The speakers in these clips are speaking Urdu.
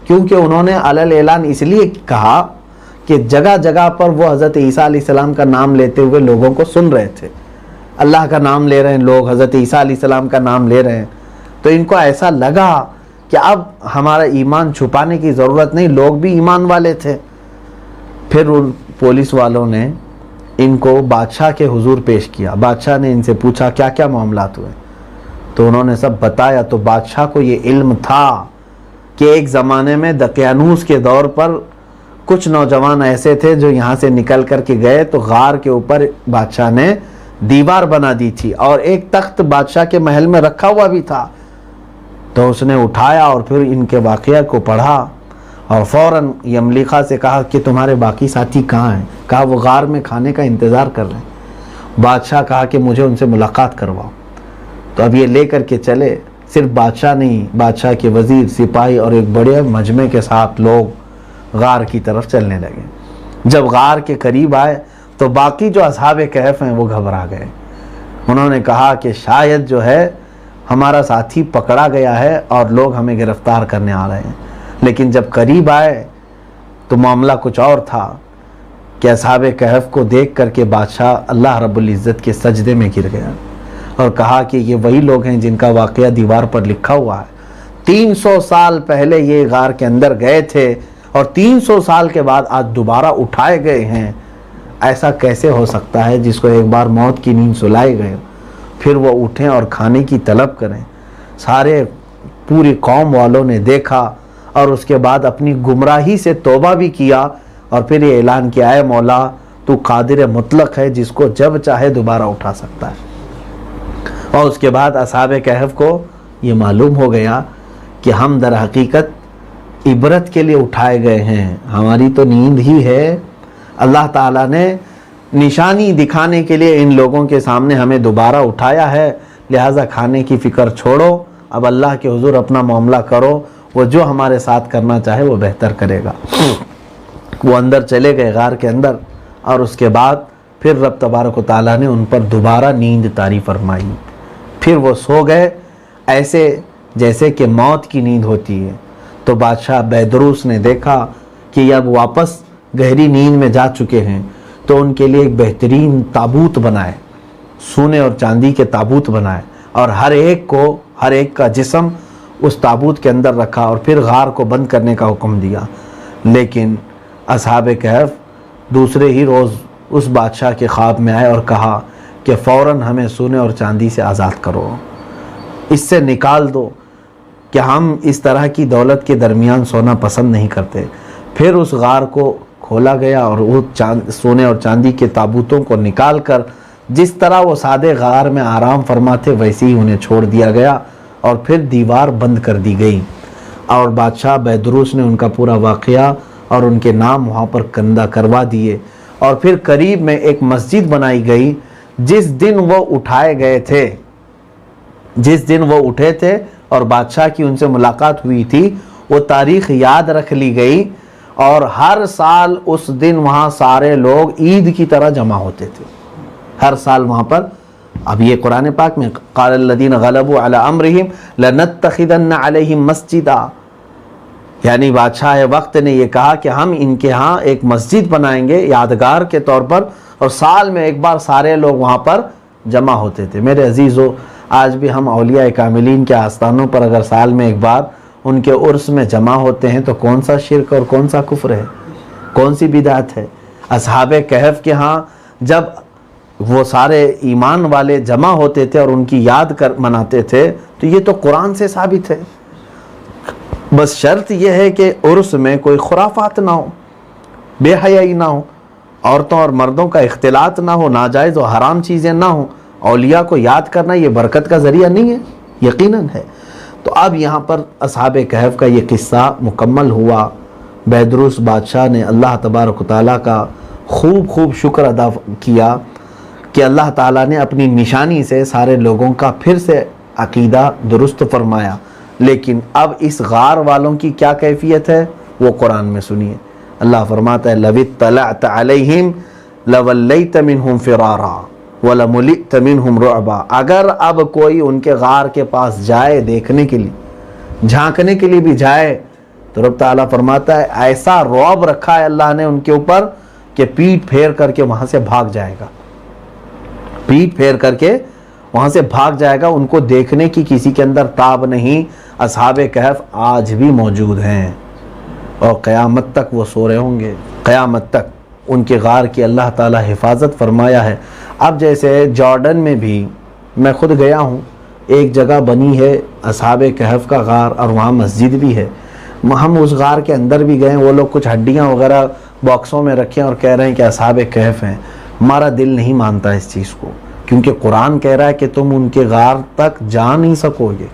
کیونکہ انہوں نے علل اعلان اس لیے کہا کہ جگہ جگہ پر وہ حضرت عیسیٰ علیہ السلام کا نام لیتے ہوئے لوگوں کو سن رہے تھے. اللہ کا نام لے رہے ہیں لوگ, حضرت عیسیٰ علیہ السلام کا نام لے رہے ہیں, تو ان کو ایسا لگا کہ اب ہمارا ایمان چھپانے کی ضرورت نہیں, لوگ بھی ایمان والے تھے. پھر ان پولیس والوں نے ان کو بادشاہ کے حضور پیش کیا. بادشاہ نے ان سے پوچھا کیا کیا معاملات ہوئے, تو انہوں نے سب بتایا. تو بادشاہ کو یہ علم تھا کہ ایک زمانے میں دقیانوس کے دور پر کچھ نوجوان ایسے تھے جو یہاں سے نکل کر کے گئے, تو غار کے اوپر بادشاہ نے دیوار بنا دی تھی اور ایک تخت بادشاہ کے محل میں رکھا ہوا بھی تھا. تو اس نے اٹھایا اور پھر ان کے واقعہ کو پڑھا اور فوراً یملیخا سے کہا کہ تمہارے باقی ساتھی کہاں ہیں؟ کہا وہ غار میں کھانے کا انتظار کر رہے ہیں. بادشاہ کہا کہ مجھے ان سے ملاقات کرواؤ. تو اب یہ لے کر کے چلے. صرف بادشاہ نہیں, بادشاہ کے وزیر, سپاہی اور ایک بڑے مجمع کے ساتھ لوگ غار کی طرف چلنے لگے. جب غار کے قریب آئے تو باقی جو اصحاب کہف ہیں وہ گھبرا گئے. انہوں نے کہا کہ شاید جو ہے ہمارا ساتھی پکڑا گیا ہے اور لوگ ہمیں گرفتار کرنے آ رہے ہیں. لیکن جب قریب آئے تو معاملہ کچھ اور تھا کہ اصحاب کہف کو دیکھ کر کے بادشاہ اللہ رب العزت کے سجدے میں گر گیا اور کہا کہ یہ وہی لوگ ہیں جن کا واقعہ دیوار پر لکھا ہوا ہے. 300 سال پہلے یہ غار کے اندر گئے تھے اور 300 سال کے بعد آج دوبارہ اٹھائے گئے ہیں. ایسا کیسے ہو سکتا ہے جس کو ایک بار موت کی نیند سلائے گئے پھر وہ اٹھیں اور کھانے کی طلب کریں؟ سارے پوری قوم والوں نے دیکھا اور اس کے بعد اپنی گمراہی سے توبہ بھی کیا اور پھر یہ اعلان کیا ہے مولا تو قادر مطلق ہے جس کو جب چاہے دوبارہ اٹھا سکتا ہے. اور اس کے بعد اصحاب کہف کو یہ معلوم ہو گیا کہ ہم در حقیقت عبرت کے لیے اٹھائے گئے ہیں, ہماری تو نیند ہی ہے. اللہ تعالیٰ نے نشانی دکھانے کے لیے ان لوگوں کے سامنے ہمیں دوبارہ اٹھایا ہے, لہٰذا کھانے کی فکر چھوڑو, اب اللہ کے حضور اپنا معاملہ کرو, وہ جو ہمارے ساتھ کرنا چاہے وہ بہتر کرے گا. وہ اندر چلے گئے غار کے اندر اور اس کے بعد پھر رب تبارک و تعالیٰ نے ان پر دوبارہ نیند طاری فرمائی. پھر وہ سو گئے ایسے جیسے کہ موت کی نیند ہوتی ہے. تو بادشاہ بیدروس نے دیکھا کہ یہ اب واپس گہری نیند میں جا چکے ہیں, تو ان کے لیے ایک بہترین تابوت بنائے, سونے اور چاندی کے تابوت بنائے اور ہر ایک کا جسم اس تابوت کے اندر رکھا اور پھر غار کو بند کرنے کا حکم دیا. لیکن اصحاب کہف دوسرے ہی روز اس بادشاہ کے خواب میں آئے اور کہا کہ فوراً ہمیں سونے اور چاندی سے آزاد کرو, اس سے نکال دو کہ ہم اس طرح کی دولت کے درمیان سونا پسند نہیں کرتے. پھر اس غار کو کھولا گیا اور وہ سونے اور چاندی کے تابوتوں کو نکال کر جس طرح وہ سادے غار میں آرام فرماتے ویسے ہی انہیں چھوڑ دیا گیا اور پھر دیوار بند کر دی گئی. اور بادشاہ بیدروس نے ان کا پورا واقعہ اور ان کے نام وہاں پر کندہ کروا دیے. اور پھر قریب میں ایک مسجد بنائی گئی. جس دن وہ اٹھائے گئے تھے, جس دن وہ اٹھے تھے اور بادشاہ کی ان سے ملاقات ہوئی تھی, وہ تاریخ یاد رکھ لی گئی اور ہر سال اس دن وہاں سارے لوگ عید کی طرح جمع ہوتے تھے. ہر سال وہاں پر, اب یہ قرآن پاک میں قال الذین غلبوا علی امرہم لنتخذن علیہم مسجدا, یعنی بادشاہ وقت نے یہ کہا کہ ہم ان کے ہاں ایک مسجد بنائیں گے یادگار کے طور پر, اور سال میں ایک بار سارے لوگ وہاں پر جمع ہوتے تھے. میرے عزیزو, آج بھی ہم اولیاء کاملین کے آستانوں پر اگر سال میں ایک بار ان کے عرس میں جمع ہوتے ہیں تو کون سا شرک اور کون سا کفر ہے, کون سی بدعت ہے؟ اصحاب کہف کے ہاں جب وہ سارے ایمان والے جمع ہوتے تھے اور ان کی یاد مناتے تھے تو یہ تو قرآن سے ثابت ہے. بس شرط یہ ہے کہ عرس میں کوئی خرافات نہ ہو, بے حیائی نہ ہو, عورتوں اور مردوں کا اختلاط نہ ہو, ناجائز و حرام چیزیں نہ ہوں. اولیاء کو یاد کرنا یہ برکت کا ذریعہ نہیں ہے؟ یقیناً ہے. تو اب یہاں پر اصحاب کہف کا یہ قصہ مکمل ہوا. بیدروس بادشاہ نے اللہ تبارک و تعالیٰ کا خوب شکر ادا کیا کہ اللہ تعالیٰ نے اپنی نشانی سے سارے لوگوں کا پھر سے عقیدہ درست فرمایا. لیکن اب اس غار والوں کی کیا کیفیت ہے وہ قرآن میں سنیے. اللہ فرماتا ہے لَوِ اطَّلَعْتَ عَلَيْهِمْ لَوَلَّيْتَ مِنْهُمْ فِرَارًا وَلَمُلِئْتَ مِنْهُمْ رُعْبًا. اگر اب کوئی ان کے غار کے پاس جائے دیکھنے کے لیے, جھانکنے کے لیے بھی جائے تو رب تعالیٰ فرماتا ہے ایسا رعب رکھا ہے اللہ نے ان کے اوپر کہ پیٹ پھیر کر کے وہاں سے بھاگ جائے گا، پیٹ پھیر کر کے وہاں سے بھاگ جائے گا، ان کو دیکھنے کی کسی کے اندر تاب نہیں۔ اصحاب کہف آج بھی موجود ہیں اور قیامت تک وہ سو رہے ہوں گے، قیامت تک ان کے غار کی اللہ تعالیٰ حفاظت فرمایا ہے۔ اب جیسے جارڈن میں بھی میں خود گیا ہوں، ایک جگہ بنی ہے اصحاب کہف کا غار اور وہاں مسجد بھی ہے، ہم اس غار کے اندر بھی گئے، وہ لوگ کچھ ہڈیاں وغیرہ باکسوں میں رکھیں اور کہہ رہے ہیں کہ اصحاب کہف ہیں۔ ہمارا دل نہیں مانتا اس چیز کو، کیونکہ قرآن کہہ رہا ہے کہ تم ان کے غار تک جا نہیں سکو گے،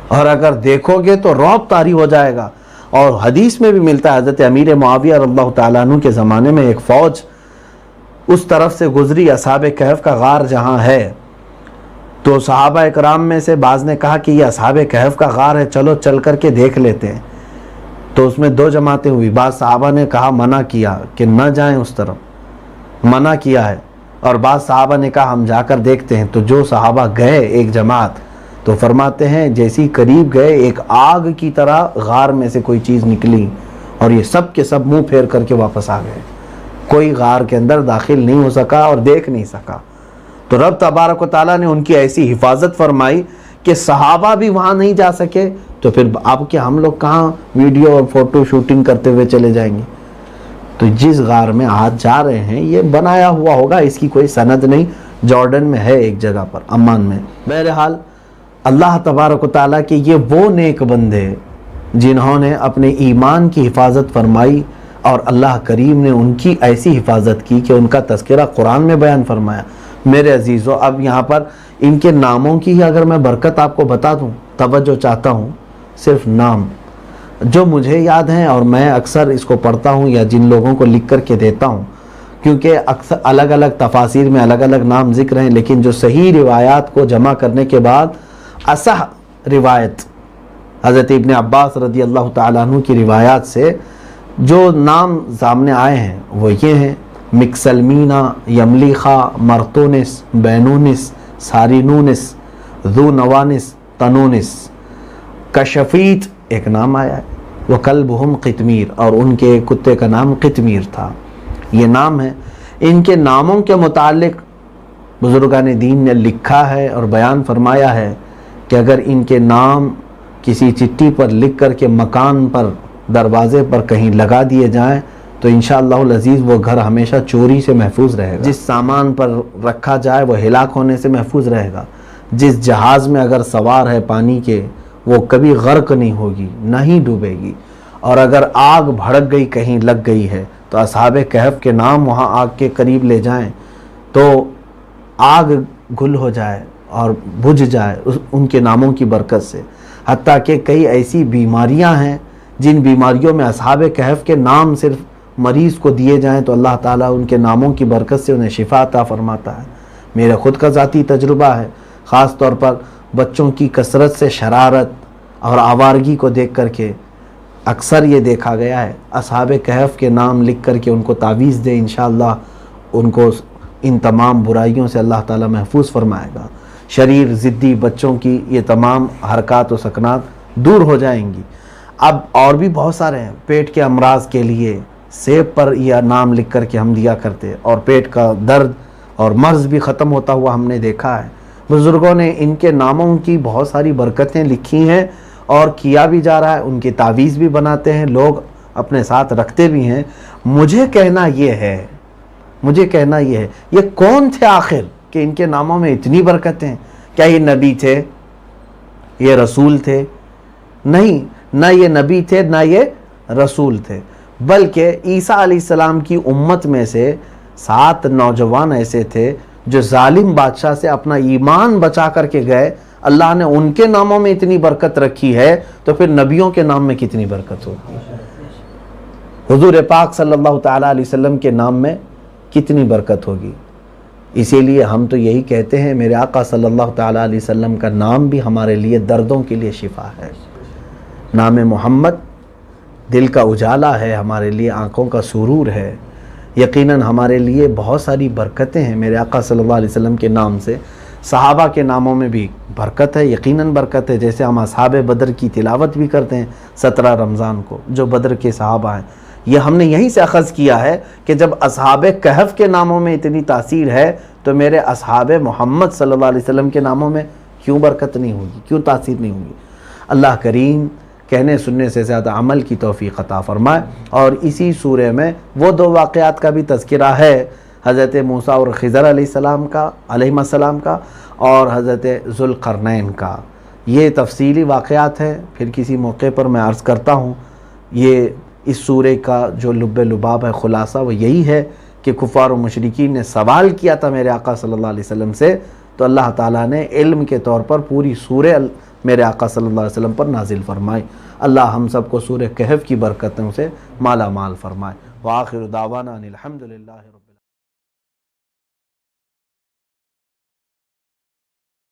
اور اگر دیکھو گے تو رعب طاری ہو جائے گا۔ اور حدیث میں بھی ملتا ہے، حضرت امیر معاویہ رضی اللہ تعالیٰ عنہ کے زمانے میں ایک فوج اس طرف سے گزری اصحاب کہف کا غار جہاں ہے، تو صحابہ اکرام میں سے بعض نے کہا کہ یہ اصحاب کہف کا غار ہے، چلو چل کر کے دیکھ لیتے ہیں۔ تو اس میں دو جماعتیں ہوئی، بعض صحابہ نے کہا، منع کیا کہ نہ جائیں اس طرف، منع کیا ہے، اور بعض صحابہ نے کہا ہم جا کر دیکھتے ہیں۔ تو جو صحابہ گئے ایک جماعت، تو فرماتے ہیں جیسی قریب گئے ایک آگ کی طرح غار میں سے کوئی چیز نکلی اور یہ سب کے سب منہ پھیر کر کے واپس آ گئے، کوئی غار کے اندر داخل نہیں ہو سکا اور دیکھ نہیں سکا۔ تو رب تبارک و تعالیٰ نے ان کی ایسی حفاظت فرمائی کہ صحابہ بھی وہاں نہیں جا سکے، تو پھر اب کہ ہم لوگ کہاں ویڈیو اور فوٹو شوٹنگ کرتے ہوئے چلے جائیں گے؟ تو جس غار میں آج جا رہے ہیں یہ بنایا ہوا ہوگا، اس کی کوئی سند نہیں، جارڈن میں ہے ایک جگہ پر، عمان میں۔ بہرحال اللہ تبارک و تعالیٰ کے یہ وہ نیک بندے جنہوں نے اپنے ایمان کی حفاظت فرمائی، اور اللہ کریم نے ان کی ایسی حفاظت کی کہ ان کا تذکرہ قرآن میں بیان فرمایا۔ میرے عزیزو، اب یہاں پر ان کے ناموں کی ہی اگر میں برکت آپ کو بتا دوں، توجہ چاہتا ہوں، صرف نام جو مجھے یاد ہیں، اور میں اکثر اس کو پڑھتا ہوں یا جن لوگوں کو لکھ کر کے دیتا ہوں، کیونکہ اکثر الگ الگ تفاسیر میں الگ الگ نام ذکر ہیں، لیکن جو صحیح روایات کو جمع کرنے کے بعد اصح روایت حضرت ابن عباس رضی اللہ تعالیٰ عنہ کی روایات سے جو نام سامنے آئے ہیں وہ یہ ہیں: مکسلمینا، یملیخا، مرتونس، بینونس، سارینونس، ذو نوانس، تنونس، کشفیت ایک نام آیا ہے، وہ کلبہم قطمیر، اور ان کے کتے کا نام قطمیر تھا۔ یہ نام ہے۔ ان کے ناموں کے متعلق بزرگان دین نے لکھا ہے اور بیان فرمایا ہے کہ اگر ان کے نام کسی چٹھی پر لکھ کر کے مکان پر، دروازے پر کہیں لگا دیے جائیں تو انشاءاللہ العزیز وہ گھر ہمیشہ چوری سے محفوظ رہے گا۔ جس سامان پر رکھا جائے وہ ہلاک ہونے سے محفوظ رہے گا۔ جس جہاز میں اگر سوار ہے پانی کے، وہ کبھی غرق نہیں ہوگی، نہ ہی ڈوبے گی۔ اور اگر آگ بھڑک گئی، کہیں لگ گئی ہے، تو اصحاب کہف کے نام وہاں آگ کے قریب لے جائیں تو آگ گل ہو جائے اور بجھ جائے ان کے ناموں کی برکت سے۔ حتیٰ کہ کئی ایسی بیماریاں ہیں جن بیماریوں میں اصحاب کہف کے نام صرف مریض کو دیے جائیں تو اللہ تعالیٰ ان کے ناموں کی برکت سے انہیں شفا عطا فرماتا ہے۔ میرا خود کا ذاتی تجربہ ہے، خاص طور پر بچوں کی کثرت سے شرارت اور آوارگی کو دیکھ کر کے اکثر یہ دیکھا گیا ہے، اصحاب کہف کے نام لکھ کر کے ان کو تعویذ دیں، انشاءاللہ ان کو ان تمام برائیوں سے اللہ تعالیٰ محفوظ فرمائے گا۔ شریر ضدی بچوں کی یہ تمام حرکات و سکنات دور ہو جائیں گی۔ اب اور بھی بہت سارے ہیں، پیٹ کے امراض کے لیے سیب پر یہ نام لکھ کر کے ہم دیا کرتے، اور پیٹ کا درد اور مرض بھی ختم ہوتا ہوا ہم نے دیکھا ہے۔ بزرگوں نے ان کے ناموں کی بہت ساری برکتیں لکھی ہیں اور کیا بھی جا رہا ہے، ان کی تعویذ بھی بناتے ہیں لوگ، اپنے ساتھ رکھتے بھی ہیں۔ مجھے کہنا یہ ہے یہ کون تھے آخر کہ ان کے ناموں میں اتنی برکتیں؟ کیا یہ نبی تھے؟ یہ رسول تھے؟ نہیں، نہ یہ نبی تھے نہ یہ رسول تھے، بلکہ عیسیٰ علیہ السلام کی امت میں سے 7 نوجوان ایسے تھے جو ظالم بادشاہ سے اپنا ایمان بچا کر کے گئے۔ اللہ نے ان کے ناموں میں اتنی برکت رکھی ہے تو پھر نبیوں کے نام میں کتنی برکت ہوگی؟ حضور پاک صلی اللہ تعالیٰ علیہ وسلم کے نام میں کتنی برکت ہوگی؟ اسی لیے ہم تو یہی کہتے ہیں، میرے آقا صلی اللہ تعالیٰ علیہ وسلم کا نام بھی ہمارے لیے دردوں کے لیے شفا ہے۔ نام محمد دل کا اجالا ہے، ہمارے لیے آنکھوں کا سرور ہے۔ یقیناً ہمارے لیے بہت ساری برکتیں ہیں میرے آقا صلی اللہ علیہ وسلم کے نام سے۔ صحابہ کے ناموں میں بھی برکت ہے، یقیناً برکت ہے، جیسے ہم اصحاب بدر کی تلاوت بھی کرتے ہیں 17 رمضان کو، جو بدر کے صحابہ ہیں، یہ ہم نے یہیں سے اخذ کیا ہے کہ جب اصحاب کہف کے ناموں میں اتنی تاثیر ہے تو میرے اصحاب محمد صلی اللہ علیہ وسلم کے ناموں میں کیوں برکت نہیں ہوگی، کیوں تاثیر نہیں ہوگی؟ اللہ کریم کہنے سننے سے زیادہ عمل کی توفیق عطا فرمائے۔ اور اسی سورہ میں وہ 2 واقعات کا بھی تذکرہ ہے، حضرت موسیٰ اور خضر علیہ السلام کا اور حضرت ذوالقرنین کا۔ یہ تفصیلی واقعات ہیں، پھر کسی موقع پر میں عرض کرتا ہوں۔ یہ اس سورہ کا جو لب لباب ہے، خلاصہ وہ یہی ہے کہ کفار و مشرکین نے سوال کیا تھا میرے آقا صلی اللہ علیہ وسلم سے، تو اللہ تعالیٰ نے علم کے طور پر پوری سورہ میرے آقا صلی اللہ علیہ وسلم پر نازل فرمائی۔ اللہ ہم سب کو سورہ کہف کی برکتوں سے مالا مال فرمائے۔ وآخر دعوانا ان الحمدللہ رب